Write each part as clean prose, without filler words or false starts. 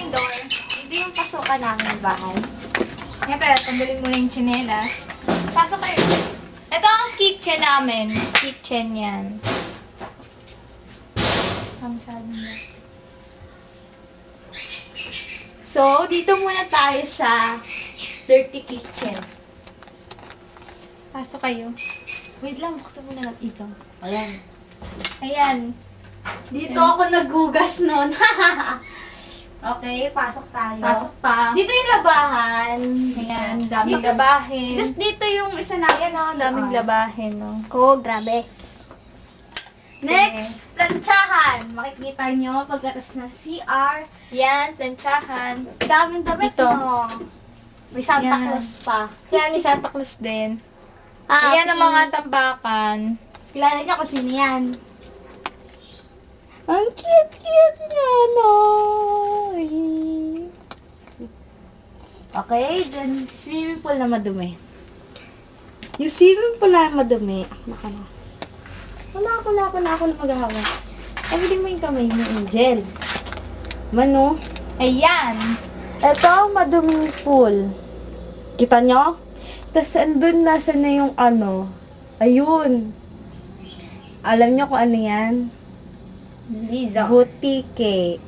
yung door. Dito yung pasukan namin bahay. Siyempre, tanggalin muna yung tsinelas. Pasok kayo. Ito ang kitchen namin. Kitchen yan. So, dito muna tayo sa dirty kitchen. Pasok kayo. Wait lang, buksan muna ng ilaw. Ayan. Ayan. Dito ako naghugas nun. Okay, pasok tayo. Pasok pa. Dito yung labahan. Ayan, daming Tapos, labahin. Tapos dito yung isa na. Ayan o, daming labahin o. Ko, grabe. Next, plantsahan. Makikita nyo pagkatas ng CR. Yan, tansyahan. Daming damit, Dito. no? May Santa Yan. Claus pa. Yan, may Santa Claus din. Ah, Ayan ang mga tambakan. Kilala niya kung sino yan. Ang cute-cute niya, no? Okay, then swimming pool na madumi. Yung swimming pool na madumi. Naka na. Wala ako na maghahawak. Pabiling mo yung kamay mo, Angel. Mano? Ayan. Ito ang maduming pool. Kita nyo? Tapos andun nasa na yung ano. Ayun. Alam nyo kung ano yan? Liza. Butike.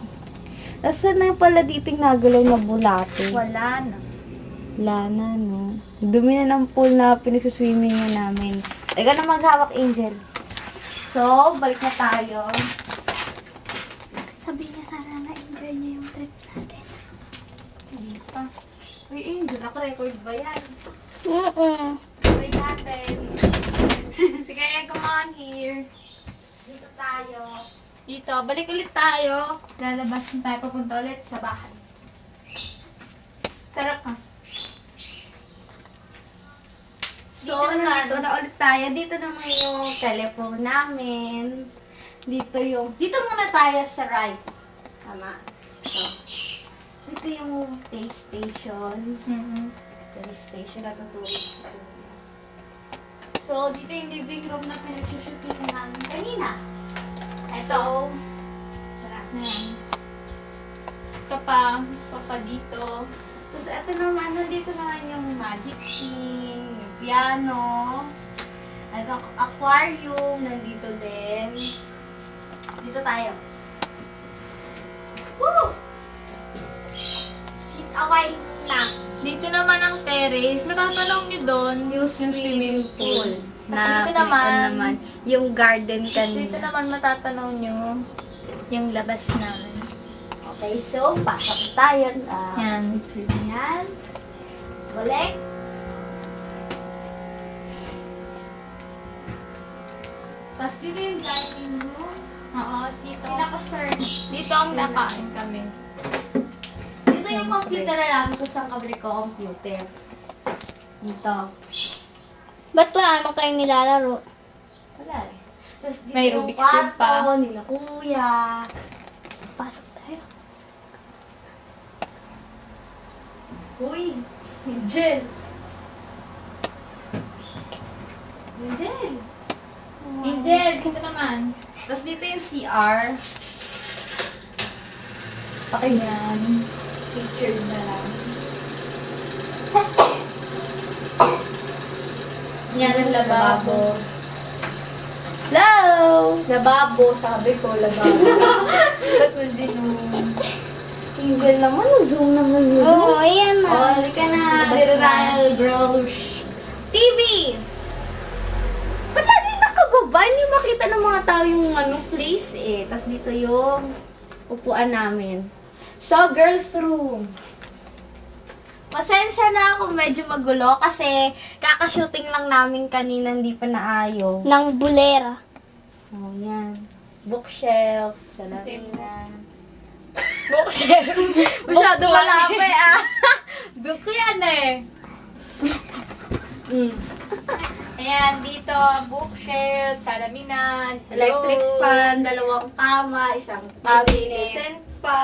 Tapos na pala dito yung nagalaw na bulate. Wala na. Wala na, no? Dumi na ng pool na pinagsuswimming namin. Ikaw na maghawak, Angel. So, balik na tayo. sabi niya sana na-enjoy niya yung trip natin. Hindi pa. Uy, Angel, naka-record ba yan? Try natin. Sige, come on here. Dito tayo. Dito, balik ulit tayo. Lalabas na tayo papunta ulit sa bahay. Tara ka. So, Dito naman. nandito na ulit tayo. Dito naman yung telephone namin. Dito muna tayo sa right. Tama. So, dito yung PlayStation. PlayStation na tutulog. So, dito yung living room na pinagsushooting namin kanina. So, sarap. ayan. Gusto pa dito. Tapos, ito naman, nandito naman yung magic scene, yung piano, at ang aquarium, nandito din. Dito tayo. Woo! Sit away na. Dito naman ang terrace. Matatanong nyo doon yung swimming pool. Na Dito naman, yung garden dito kanina. naman matatanong nyo yung labas namin. Okay, so, pasok tayo. Yan. Yan. Balik. Tapos dito yung dining room. Oo, dito. Pinaka-search. Dito ang nakain kami. Dito yung computer na lang kung saan kabili ko computer. Dito. Ba't wala naman kayong nilalaro? Wala eh. Tapos dito May yung Rubik's Cube pa. kwarto nila kuya. Pasok tayo. Uy! Angel! Angel! Angel, dito naman. Tapos dito yung CR. Ayan. Pictured na lang. Yan ang lababo. Hello! Lababo, sabi ko, lababo. Ba't mo sinong? Angel naman, zoom naman zoom. Oo, ayan na. Oh, halika na. Labas Little na. Ryan girls. TV! Ba't lagi nakababa? Hindi makita ng mga tao yung place eh. Tapos dito yung upuan namin. So, girls room. Pasensya na ako medyo magulo kasi kakashooting lang namin kanina hindi pa naayo. Nang bulera. Oh, yan. Bookshelf, salamin. Bookshelf. Masyado Book lang malapit ah. Book yan eh. Ayan, dito, bookshelf, salaminan, Electric load, fan, 2 kama, isang cabinet. Daily pa.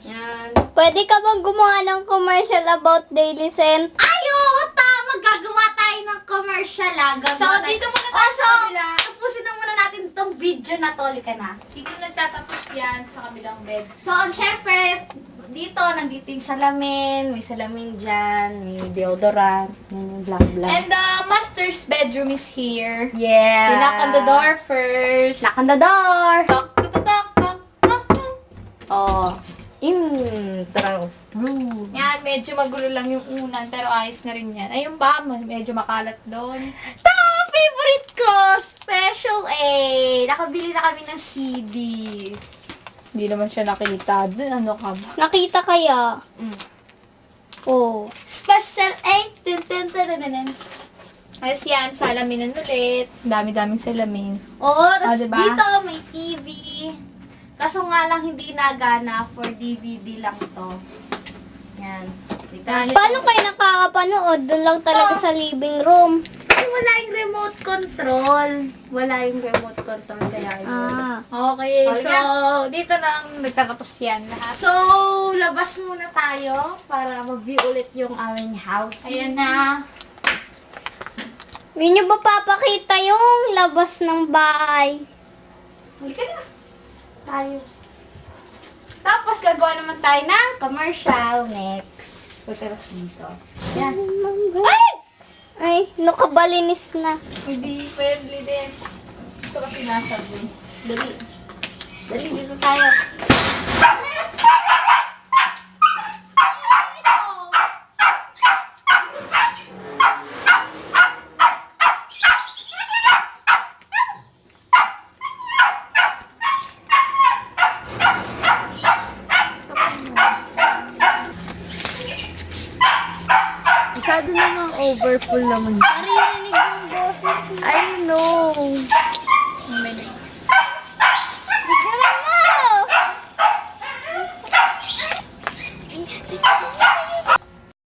Yan. Pwede ka bang gumawa ng commercial about Daily Scent? Ay, oo, tama. Gagawa tayo ng commercial ah. So, dito muna tayo Oh, sa kabila. tapusin na muna natin itong video na to. Halika na. Dito nagtatapos yan sa kabilang bed. So, syempre, dito, nandito yung salamin, may salamin dyan, may deodorant, may blah blah. And the master's bedroom is here. Yeah. Knock on the door first. Knock on the door. Knock, knock, knock, knock, knock, knock. Oh. Intro. Yan, medyo magulo lang yung unan, pero ayos na rin yan. Ayun ba, medyo makalat doon. Favorite ko! Special A! Nakabili na kami ng CD. Hindi naman siya nakita doon. Ano ka ba? Nakita kaya? Oh. Special A! Tin-tin-tin-tin-tin. Ayos yan, salaminan ulit. Dami-daming salamin. Oo, tapos diba? dito may TV. Kaso nga lang hindi nagana for DVD lang to. Yan. Dito. Paano kayo nakakapanood? Doon lang talaga sa living room. Ay, wala yung remote control. Wala yung remote control kaya yun. Ah. Okay, Oh, so, dito na ang nagtatapos yan lahat. So, labas muna tayo para ma-view ulit yung aming house. Ayan na. Hindi nyo ba papakita yung labas ng bahay? Halika na. Tayo. Tapos, gagawa naman tayo ng commercial next. Pagkaras dito. Yan. Ay! Ay, nakabalinis na. Hindi friendly din. Gusto ko sinasabi. Dali. Dali, dito tayo. Masyado namang overfull naman. Naririnig yung boses mo. I know. May